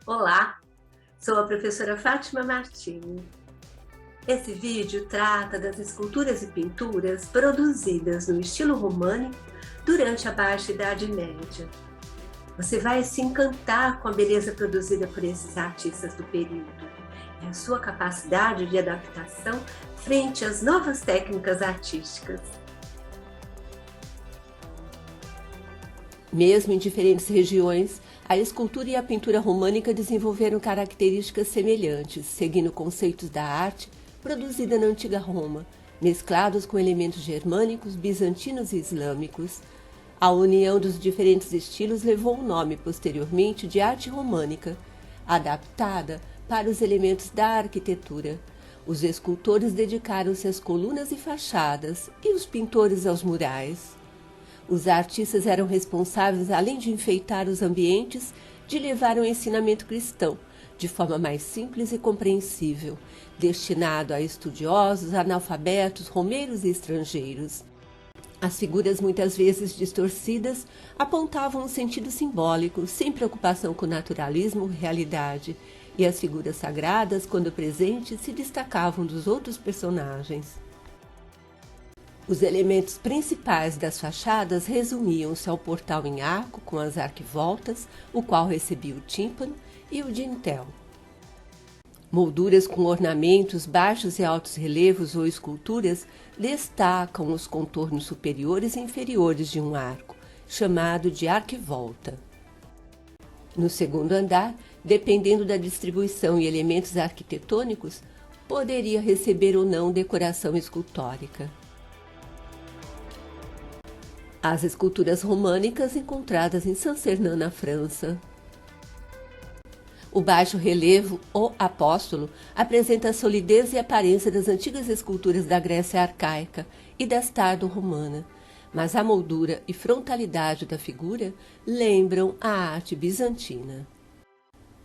Olá, sou a professora Fátima Martini. Esse vídeo trata das esculturas e pinturas produzidas no estilo românico durante a Baixa Idade Média. Você vai se encantar com a beleza produzida por esses artistas do período e a sua capacidade de adaptação frente às novas técnicas artísticas. Mesmo em diferentes regiões, a escultura e a pintura românica desenvolveram características semelhantes, seguindo conceitos da arte produzida na antiga Roma, mesclados com elementos germânicos, bizantinos e islâmicos. A união dos diferentes estilos levou o nome posteriormente de arte românica, adaptada para os elementos da arquitetura. Os escultores dedicaram-se às colunas e fachadas, e os pintores aos murais. Os artistas eram responsáveis, além de enfeitar os ambientes, de levar um ensinamento cristão, de forma mais simples e compreensível, destinado a estudiosos, analfabetos, romeiros e estrangeiros. As figuras, muitas vezes distorcidas, apontavam um sentido simbólico, sem preocupação com naturalismo ou realidade, e as figuras sagradas, quando presentes, se destacavam dos outros personagens. Os elementos principais das fachadas resumiam-se ao portal em arco com as arquivoltas, o qual recebia o tímpano, e o dintel. Molduras com ornamentos, baixos e altos relevos ou esculturas destacam os contornos superiores e inferiores de um arco, chamado de arquivolta. No segundo andar, dependendo da distribuição e elementos arquitetônicos, poderia receber ou não decoração escultórica. As esculturas românicas encontradas em Saint-Sernin, na França. O baixo relevo, ou apóstolo, apresenta a solidez e aparência das antigas esculturas da Grécia arcaica e da tardo-romana, mas a moldura e frontalidade da figura lembram a arte bizantina.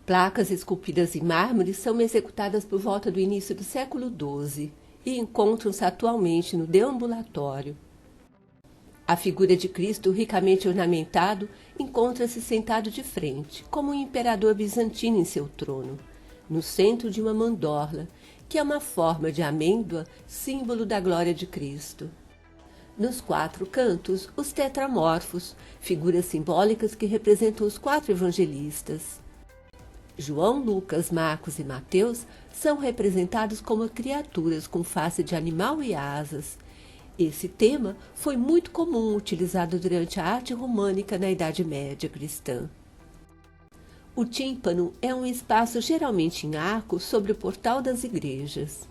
Placas esculpidas em mármore são executadas por volta do início do século XII e encontram-se atualmente no deambulatório. A figura de Cristo, ricamente ornamentado, encontra-se sentado de frente, como um imperador bizantino em seu trono, no centro de uma mandorla, que é uma forma de amêndoa, símbolo da glória de Cristo. Nos quatro cantos, os tetramorfos, figuras simbólicas que representam os quatro evangelistas. João, Lucas, Marcos e Mateus são representados como criaturas com face de animal e asas. Esse tema foi muito comum utilizado durante a arte românica na Idade Média cristã. O tímpano é um espaço geralmente em arco sobre o portal das igrejas.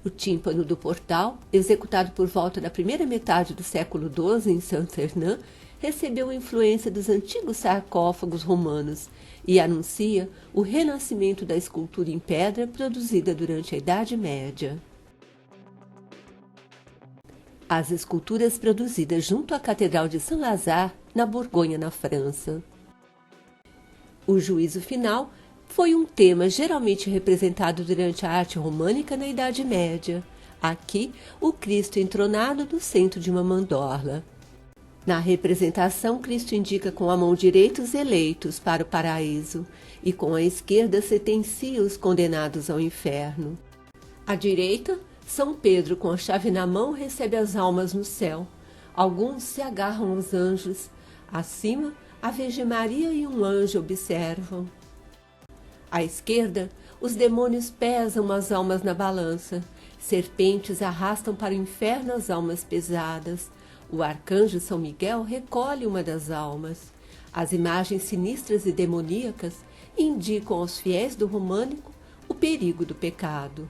O tímpano do portal, executado por volta da primeira metade do século XII em Saint-Sernin, recebeu influência dos antigos sarcófagos romanos e anuncia o renascimento da escultura em pedra produzida durante a Idade Média. As esculturas produzidas junto à Catedral de Saint-Lazare, na Borgonha, na França. O juízo final foi um tema geralmente representado durante a arte românica na Idade Média. Aqui, o Cristo entronado no centro de uma mandorla. Na representação, Cristo indica com a mão direita os eleitos para o paraíso e com a esquerda sentencia os condenados ao inferno. À direita, São Pedro, com a chave na mão, recebe as almas no céu. Alguns se agarram aos anjos. Acima, a Virgem Maria e um anjo observam. À esquerda, os demônios pesam as almas na balança. Serpentes arrastam para o inferno as almas pesadas. O arcanjo São Miguel recolhe uma das almas. As imagens sinistras e demoníacas indicam aos fiéis do românico o perigo do pecado.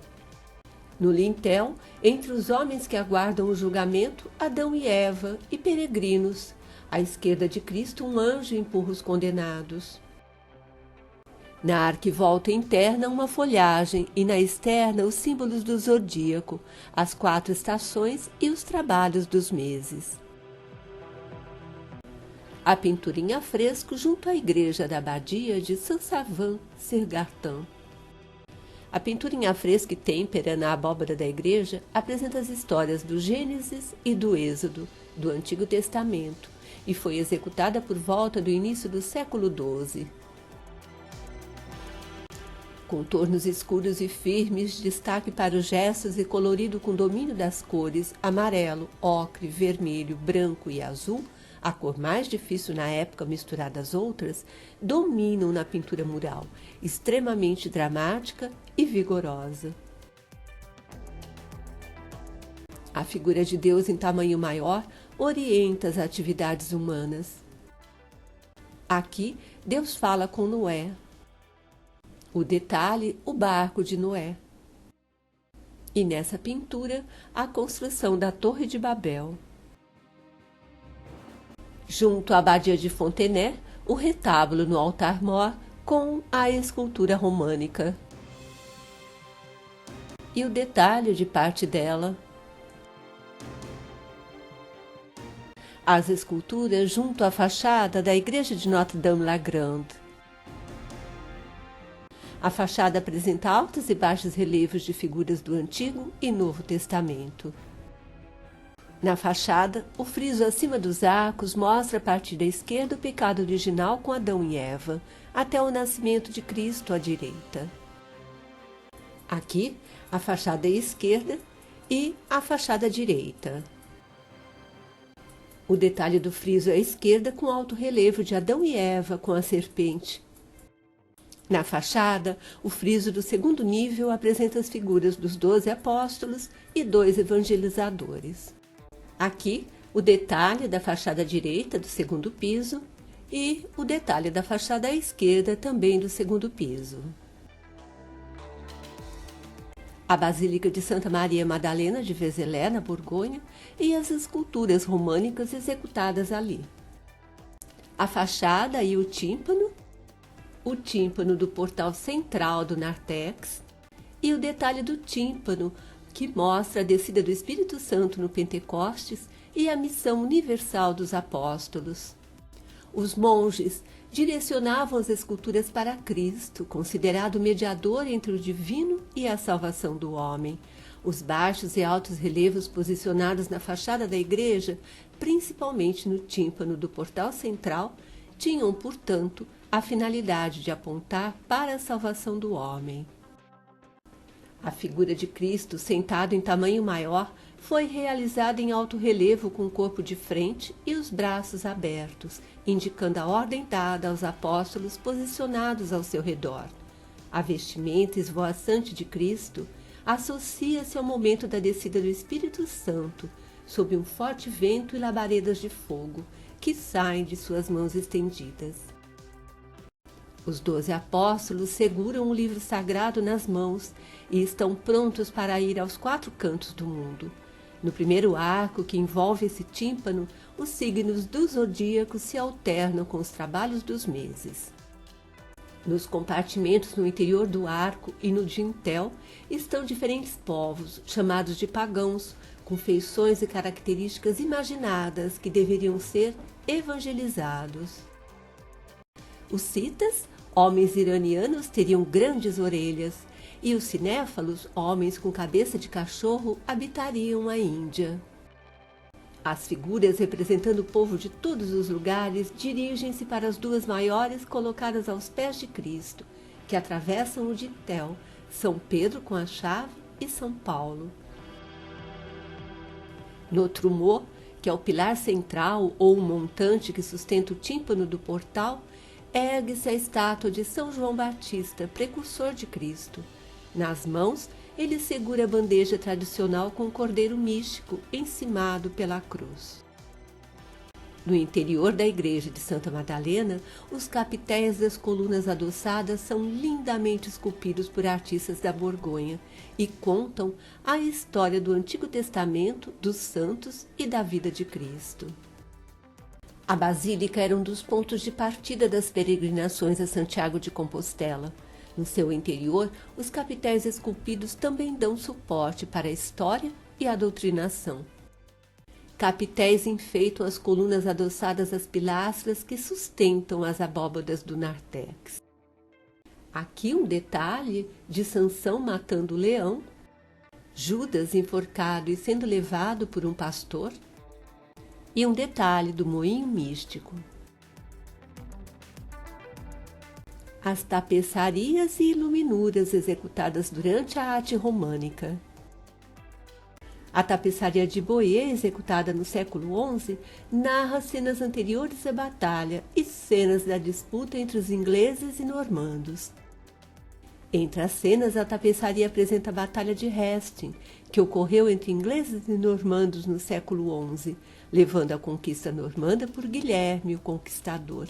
No lintel, entre os homens que aguardam o julgamento, Adão e Eva e peregrinos. À esquerda de Cristo, um anjo empurra os condenados. Na arquivolta interna, uma folhagem e na externa, os símbolos do zodíaco, as 4 estações e os trabalhos dos meses. a pintura em afresco junto à igreja da abadia de Saint-Savin-Sergartan. A pintura em afresco e têmpera na abóbada da igreja apresenta as histórias do Gênesis e do Êxodo, do Antigo Testamento, e foi executada por volta do início do século XII. Contornos escuros e firmes, destaque para os gestos e colorido com domínio das cores amarelo, ocre, vermelho, branco e azul, a cor mais difícil na época misturada às outras, dominam na pintura mural, extremamente dramática e vigorosa. A figura de Deus em tamanho maior orienta as atividades humanas. Aqui, Deus fala com Noé. O detalhe, o barco de Noé. E nessa pintura, a construção da Torre de Babel. Junto à abadia de Fontenay, o retábulo no altar-mor com a escultura românica. E o detalhe de parte dela. As esculturas junto à fachada da igreja de Notre-Dame-la-Grande. A fachada apresenta altos e baixos relevos de figuras do Antigo e Novo Testamento. Na fachada, o friso acima dos arcos mostra a partir da esquerda o pecado original com Adão e Eva, até o nascimento de Cristo à direita. Aqui, a fachada esquerda e a fachada direita. O detalhe do friso à esquerda com alto relevo de Adão e Eva com a serpente. Na fachada, o friso do segundo nível apresenta as figuras dos 12 apóstolos e 2 evangelizadores. Aqui, o detalhe da fachada direita do segundo piso e o detalhe da fachada esquerda também do segundo piso. A Basílica de Santa Maria Madalena de Vézelay, na Borgonha, e as esculturas românicas executadas ali. A fachada e o tímpano do portal central do nártex e o detalhe do tímpano, que mostra a descida do Espírito Santo no Pentecostes e a missão universal dos apóstolos. Os monges direcionavam as esculturas para Cristo, considerado mediador entre o divino e a salvação do homem. Os baixos e altos relevos posicionados na fachada da igreja, principalmente no tímpano do portal central, tinham, portanto, a finalidade de apontar para a salvação do homem. A figura de Cristo, sentado em tamanho maior, foi realizada em alto relevo com o corpo de frente e os braços abertos, indicando a ordem dada aos apóstolos posicionados ao seu redor. A vestimenta esvoaçante de Cristo associa-se ao momento da descida do Espírito Santo, sob um forte vento e labaredas de fogo que saem de suas mãos estendidas. Os 12 apóstolos seguram o livro sagrado nas mãos e estão prontos para ir aos 4 cantos do mundo. No primeiro arco, que envolve esse tímpano, os signos do zodíaco se alternam com os trabalhos dos meses. Nos compartimentos no interior do arco e no dintel estão diferentes povos, chamados de pagãos, com feições e características imaginadas que deveriam ser evangelizados. Os citas, homens iranianos, teriam grandes orelhas, e os cinéfalos, homens com cabeça de cachorro, habitariam a Índia. As figuras representando o povo de todos os lugares dirigem-se para as 2 maiores colocadas aos pés de Cristo, que atravessam o dintel, São Pedro com a chave e São Paulo. No trumeau, que é o pilar central ou o montante que sustenta o tímpano do portal, ergue-se a estátua de São João Batista, precursor de Cristo. Nas mãos, ele segura a bandeja tradicional com o cordeiro místico encimado pela cruz. No interior da igreja de Santa Madalena, os capitéis das colunas adoçadas são lindamente esculpidos por artistas da Borgonha e contam a história do Antigo Testamento, dos santos e da vida de Cristo. A Basílica era um dos pontos de partida das peregrinações a Santiago de Compostela. No seu interior, os capitéis esculpidos também dão suporte para a história e a doutrinação. Capitéis enfeitam as colunas adoçadas às pilastras que sustentam as abóbadas do nártex. Aqui um detalhe de Sansão matando o leão, Judas enforcado e sendo levado por um pastor, e um detalhe do moinho místico. As tapeçarias e iluminuras executadas durante a arte românica. A tapeçaria de Boyer, executada no século XI, narra cenas anteriores à batalha e cenas da disputa entre os ingleses e normandos. Entre as cenas, a tapeçaria apresenta a Batalha de Hastings, que ocorreu entre ingleses e normandos no século XI, levando a conquista normanda por Guilherme, o Conquistador.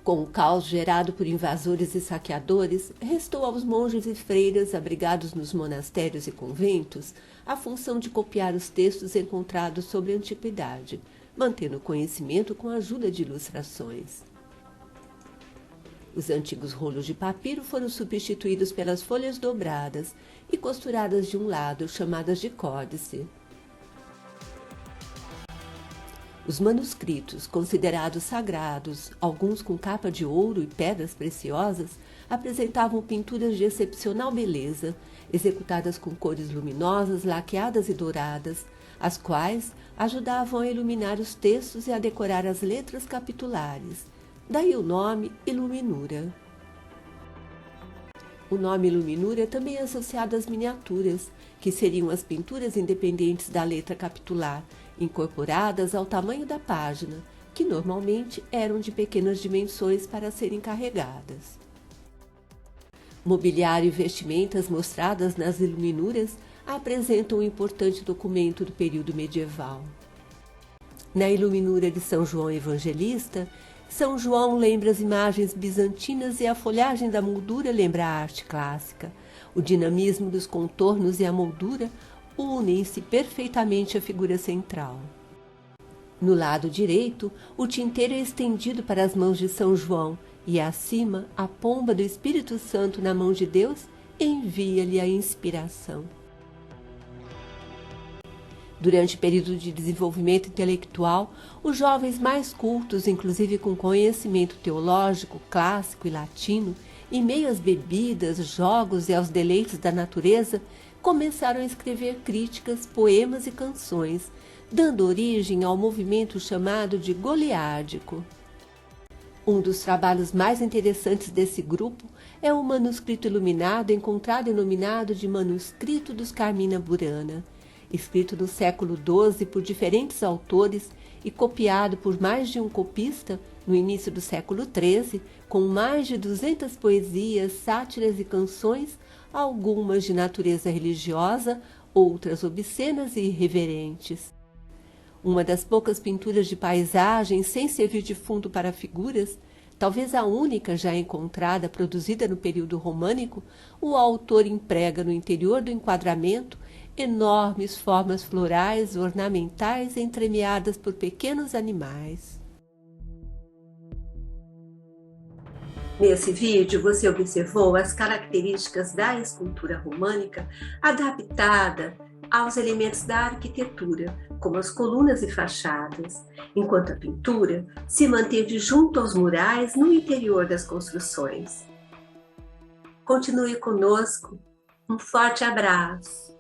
Com o caos gerado por invasores e saqueadores, restou aos monges e freiras abrigados nos monastérios e conventos a função de copiar os textos encontrados sobre a antiguidade, mantendo o conhecimento com a ajuda de ilustrações. Os antigos rolos de papiro foram substituídos pelas folhas dobradas e costuradas de um lado, chamadas de códice. Os manuscritos, considerados sagrados, alguns com capa de ouro e pedras preciosas, apresentavam pinturas de excepcional beleza, executadas com cores luminosas, laqueadas e douradas, as quais ajudavam a iluminar os textos e a decorar as letras capitulares. Daí o nome iluminura. O nome iluminura também é associado às miniaturas, que seriam as pinturas independentes da letra capitular, incorporadas ao tamanho da página, que normalmente eram de pequenas dimensões para serem carregadas. Mobiliário e vestimentas mostradas nas iluminuras apresentam um importante documento do período medieval. Na iluminura de São João Evangelista, São João lembra as imagens bizantinas e a folhagem da moldura lembra a arte clássica. O dinamismo dos contornos e a moldura unem-se perfeitamente à figura central. No lado direito, o tinteiro é estendido para as mãos de São João e, acima, a pomba do Espírito Santo na mão de Deus envia-lhe a inspiração. Durante o período de desenvolvimento intelectual, os jovens mais cultos, inclusive com conhecimento teológico, clássico e latino, em meio às bebidas, jogos e aos deleites da natureza, começaram a escrever críticas, poemas e canções, dando origem ao movimento chamado de goliádico. Um dos trabalhos mais interessantes desse grupo é o manuscrito iluminado encontrado e denominado de Manuscrito dos Carmina Burana, escrito no século XII por diferentes autores e copiado por mais de um copista no início do século XIII, com mais de 200 poesias, sátiras e canções, algumas de natureza religiosa, outras obscenas e irreverentes. Uma das poucas pinturas de paisagem sem servir de fundo para figuras, talvez a única já encontrada produzida no período românico, o autor emprega no interior do enquadramento enormes formas florais ornamentais entremeadas por pequenos animais. Nesse vídeo, você observou as características da escultura românica adaptada aos elementos da arquitetura, como as colunas e fachadas, enquanto a pintura se manteve junto aos murais no interior das construções. Continue conosco. Um forte abraço.